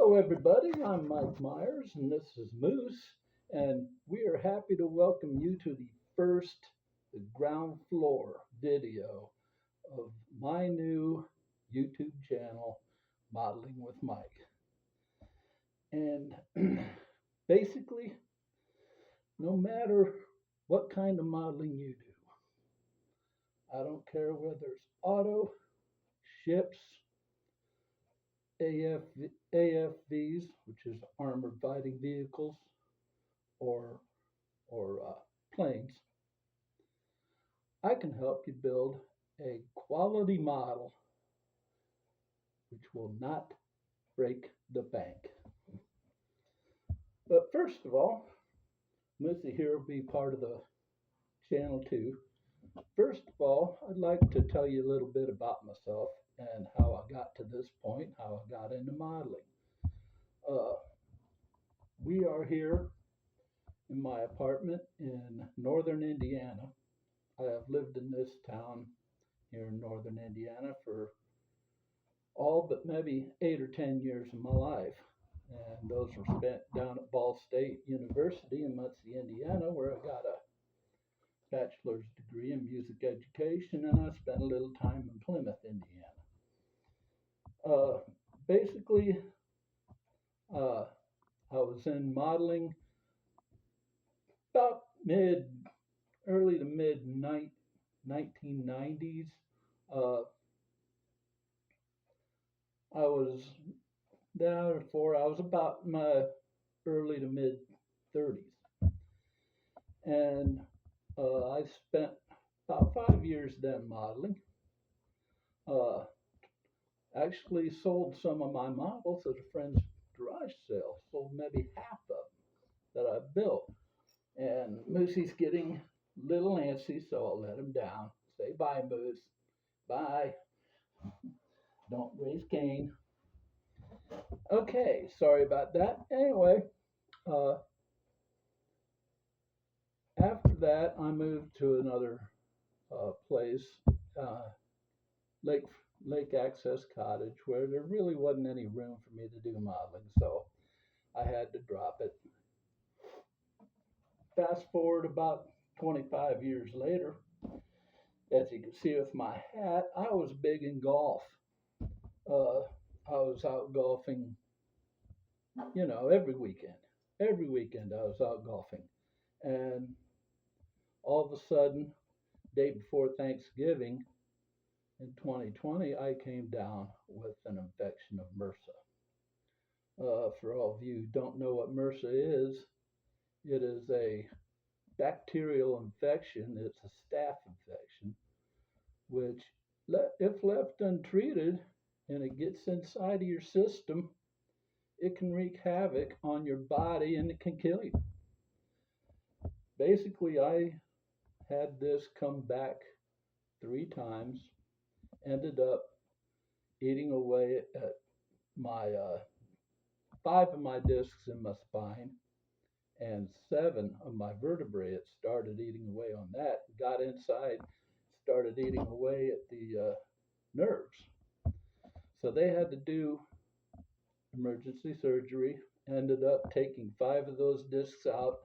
Hello, everybody. I'm Mike Myers, and this is Moose, and we are happy to welcome you to the ground floor video of my new YouTube channel, Modeling with Mike. And basically, no matter what kind of modeling you do, I don't care whether it's auto, ships, AFVs, which is armored fighting vehicles, or or planes, I can help you build a quality model which will not break the bank. But first of all, Missy here will be part of the channel too. First of all, I'd like to tell you a little bit about myself and how I got to this point, how I got into modeling. Uh, we are here in my apartment in northern Indiana. I have lived in this town here in northern Indiana for all but maybe 8 or 10 years of my life. And those were spent down at Ball State University in Muncie, Indiana, where I got a bachelor's degree in music education, and I spent a little time in Plymouth, Indiana. Uh, basically, uh, I was in modeling about early to mid 1990s. Uh, I was therefore I was about my early to mid 30s, and I spent about 5 years then modeling. Uh, actually sold some of my models at a friend's garage sale. Sold maybe half of them that I built. And Moosey's getting a little antsy, so I'll let him down. Say bye, Moose. Bye. Don't raise Cain. Okay, sorry about that. Anyway, uh, after that, I moved to another place, uh, Lake Lake Access Cottage, where there really wasn't any room for me to do modeling, so I had to drop it. Fast forward about 25 years later, as you can see with my hat, I was big in golf. Uh, I was out golfing, every weekend. Every weekend I was out golfing. And all of a sudden, day before Thanksgiving in 2020, I came down with an infection of MRSA. For all of you who don't know what MRSA is, it is a bacterial infection. It's a staph infection, which, if left untreated and it gets inside of your system, it can wreak havoc on your body and it can kill you. Basically, I had this come back 3 times, ended up eating away at my 5 of my discs in my spine and 7 of my vertebrae. It started eating away on that, got inside, started eating away at the nerves. So they had to do emergency surgery, ended up taking 5 of those discs out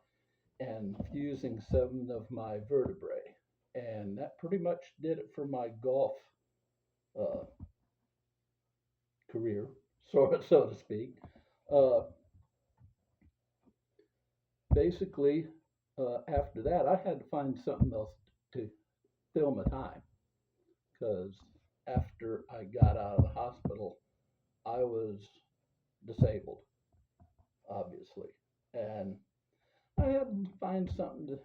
and fusing 7 of my vertebrae. And that pretty much did it for my golf uh, career, so to speak. Uh, basically, after that, I had to find something else to fill my time because after I got out of the hospital, I was disabled, obviously, and I had to find something to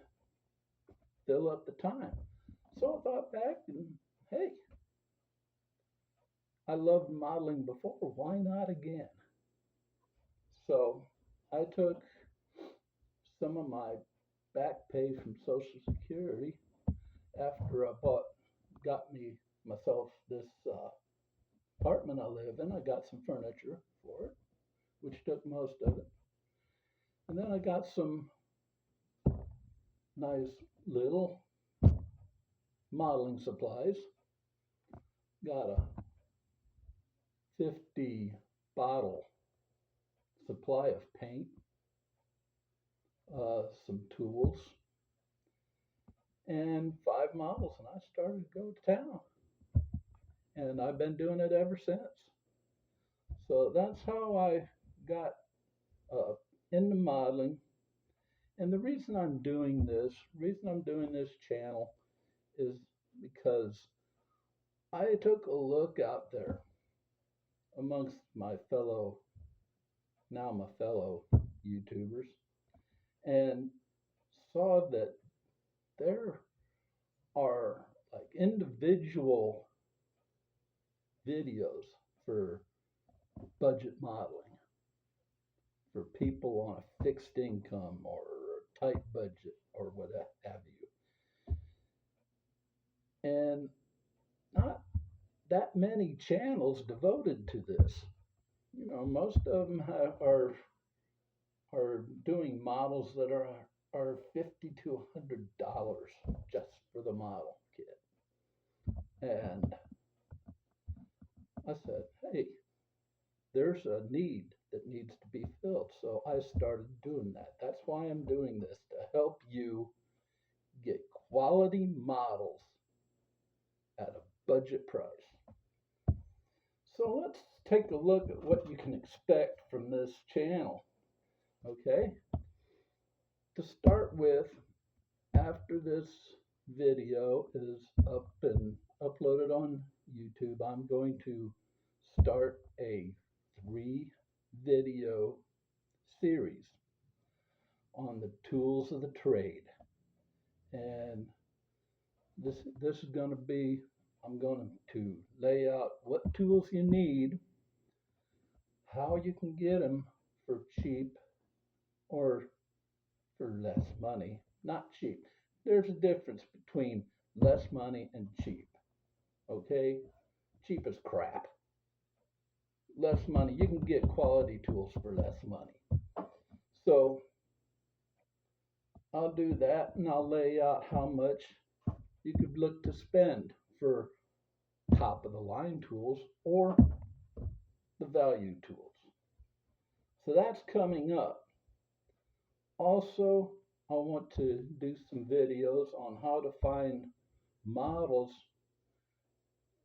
fill up the time. So I thought back and, hey, I loved modeling before. Why not again? So I took some of my back pay from Social Security after I got myself this apartment I live in. I got some furniture for it, which took most of it. And then I got some nice little modeling supplies. Got a 50 bottle supply of paint, some tools, and 5 models, and I started to go to town. And I've been doing it ever since. So that's how I got uh, into modeling. And the reason I'm doing this channel is because I took a look out there amongst my fellow YouTubers and saw that there are like individual videos for budget modeling for people on a fixed income or a tight budget or what have you. And not that many channels devoted to this. You know, most of them are doing models that are $50 to $100 just for the model kit. And I said, hey, there's a need that needs to be filled. So I started doing that. That's why I'm doing this, to help you get quality models at a budget price. So let's take a look at what you can expect from this channel. Okay? To start with, after this video is up and uploaded on YouTube, I'm going to start a 3-video series on the tools of the trade. And this is going to be, I'm going to lay out what tools you need, how you can get them for cheap or for less money. Not cheap. There's a difference between less money and cheap. Okay? Cheap is crap. Less money, you can get quality tools for less money. So I'll do that, and I'll lay out how much you could look to spend for top of the line tools or the value tools. So that's coming up. Also, I want to do some videos on how to find models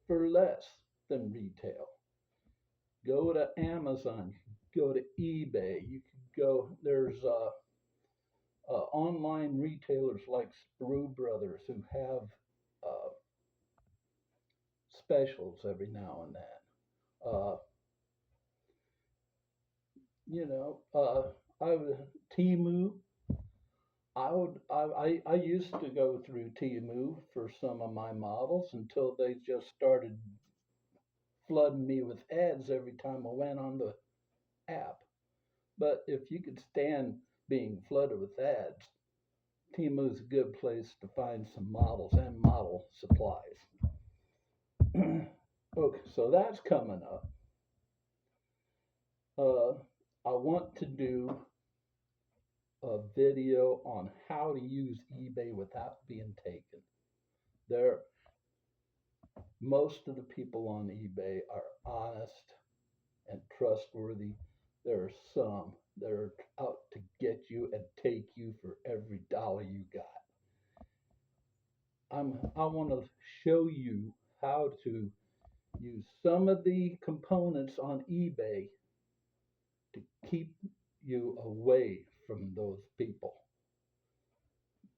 for less than retail. Go to Amazon, go to eBay, you could go, there's online retailers like Sprue Brothers who have specials every now and then. Temu. I used to go through Temu for some of my models until they just started flooding me with ads every time I went on the app. But if you could stand being flooded with ads, Temu's a good place to find some models and model supplies. Okay, so that's coming up. I want to do a video on how to use eBay without being taken. Most of the people on eBay are honest and trustworthy. There are some that are out to get you and take you for every dollar you got. I want to show you how to use some of the components on eBay to keep you away from those people,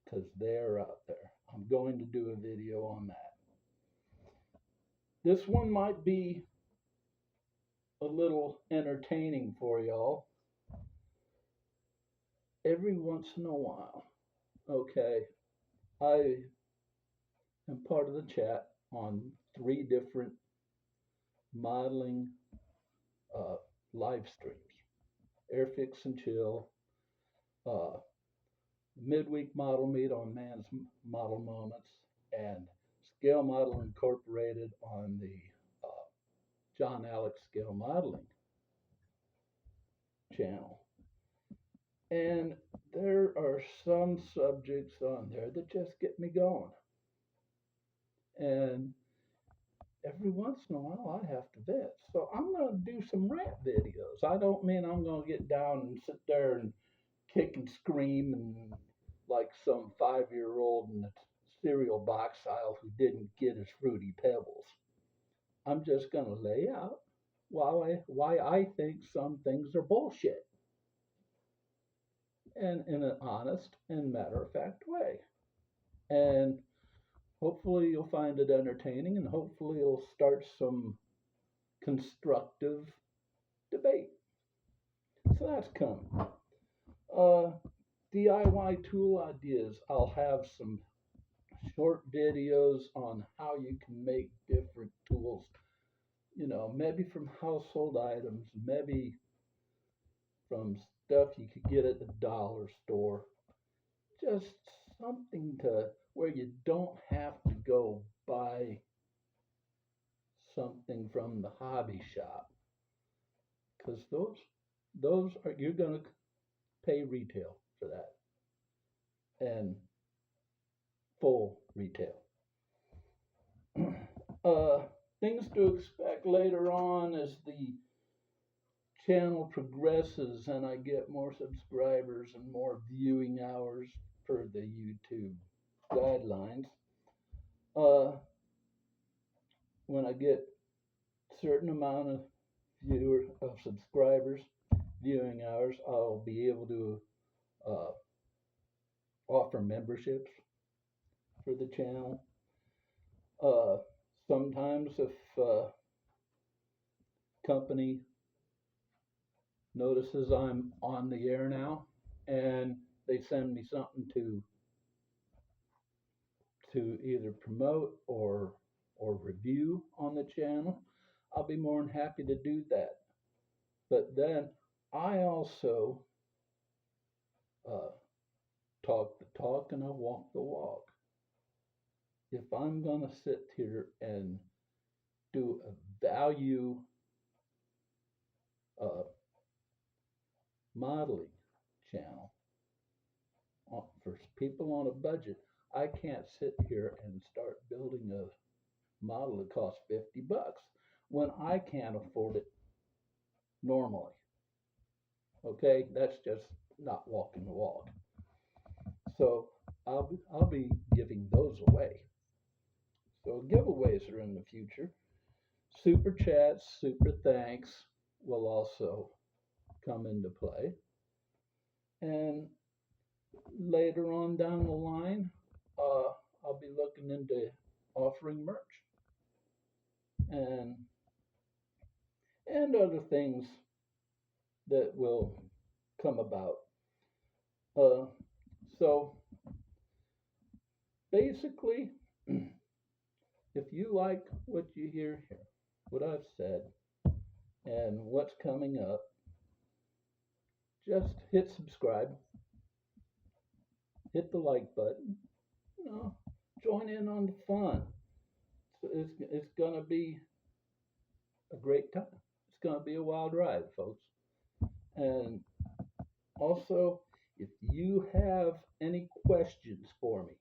because they're out there. I'm going to do a video on that. This one might be a little entertaining for y'all every once in a while. Okay, I am part of the chat on 3 different modeling live streams. Airfix and Chill, Midweek Model Meet on Man's Model Moments, and Scale Model Incorporated on the John Alex Scale Modeling channel. And there are some subjects on there that just get me going. And every once in a while I have to vent. So I'm going to do some rant videos. I don't mean I'm going to get down and sit there and kick and scream and like some 5-year old in the cereal box aisle who didn't get his Fruity Pebbles. I'm just going to lay out why I think some things are bullshit, and in an honest and matter of fact way. And hopefully you'll find it entertaining, and hopefully it'll start some constructive debate. So that's coming. Uh, DIY tool ideas. I'll have some short videos on how you can make different tools. Maybe from household items, maybe from stuff you could get at the dollar store. Just something to where you don't have to go buy something from the hobby shop, because those are you're gonna pay retail for that, and full retail. uh, Things to expect later on as the channel progresses and I get more subscribers and more viewing hours per the YouTube guidelines. Uh, when I get certain amount of subscribers, viewing hours, I'll be able to uh, offer memberships for the channel. Uh, Sometimes if company notices I'm on the air now and they send me something to either promote or review on the channel, I'll be more than happy to do that. But then I also uh, talk the talk and I walk the walk. If I'm gonna sit here and do a value uh, modeling channel for people on a budget, I can't sit here and start building a model that costs $50 when I can't afford it normally. Okay, that's just not walking the walk. So I'll be giving those away. So giveaways are in the future. Super chats, super thanks will also come into play. And later on down the line, I'll be looking into offering merch and other things that will come about. Uh, so basically, if you like what you hear here, what I've said, and what's coming up, just hit subscribe, hit the like button, join in on the fun. It's going to be a great time. It's going to be a wild ride, folks. And also, if you have any questions for me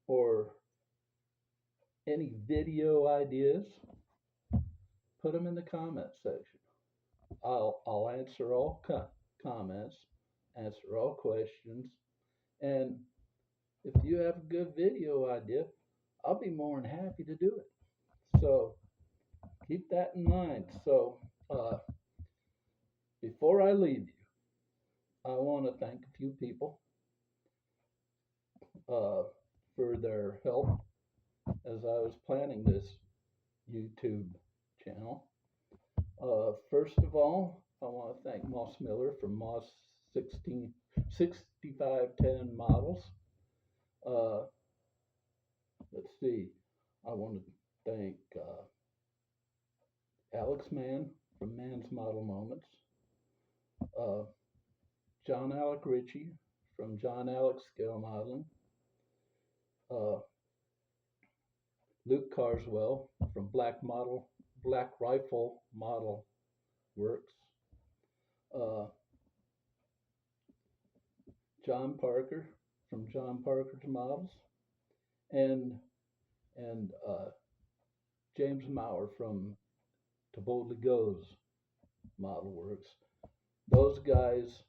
or any video ideas, put them in the comment section. I'll answer all comments, answer all questions, and if you have a good video idea, I'll be more than happy to do it. So keep that in mind. So before I leave you, I want to thank a few people for their help as I was planning this YouTube channel. First of all, I want to thank Moss Miller from Moss 6510 Models. Uh, let's see, I want to thank Alex Mann from Mann's Model Moments, John Alec Ritchie from John Alec Scale Modeling, uh, Luke Carswell from Black Rifle Model Works, uh, John Parker from John Parker's Models, and James Maurer from To Boldly Goes Model Works. Those guys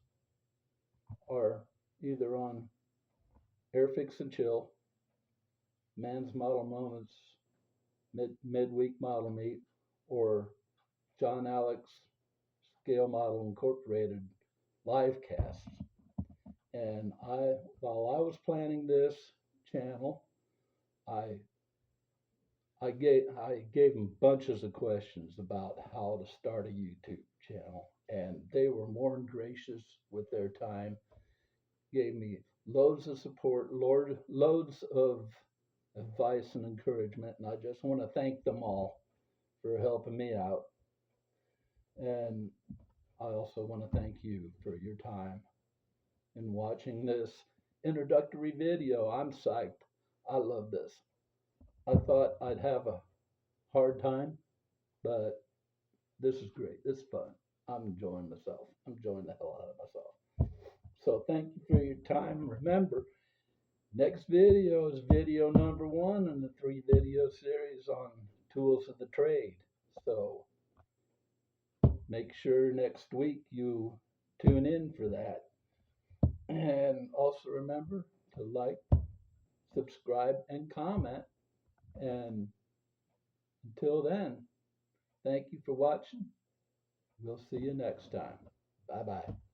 are either on Airfix and Chill, Man's Model Moments, Midweek Model Meet, or John Alex Scale Model Incorporated live casts. And while I was planning this channel, I gave them bunches of questions about how to start a YouTube channel, and they were more than gracious with their time. Gave me loads of support, loads of advice and encouragement, and I just want to thank them all for helping me out. And I also want to thank you for your time in watching this introductory video. I'm psyched. I love this. I thought I'd have a hard time, but this is great. This is fun. I'm enjoying myself. I'm enjoying the hell out of myself. So thank you for your time. Remember, next video is video number 1 in the 3 video series on tools of the trade. So make sure next week you tune in for that. And also remember to like, subscribe, and comment. And until then, thank you for watching. We'll see you next time. Bye-bye.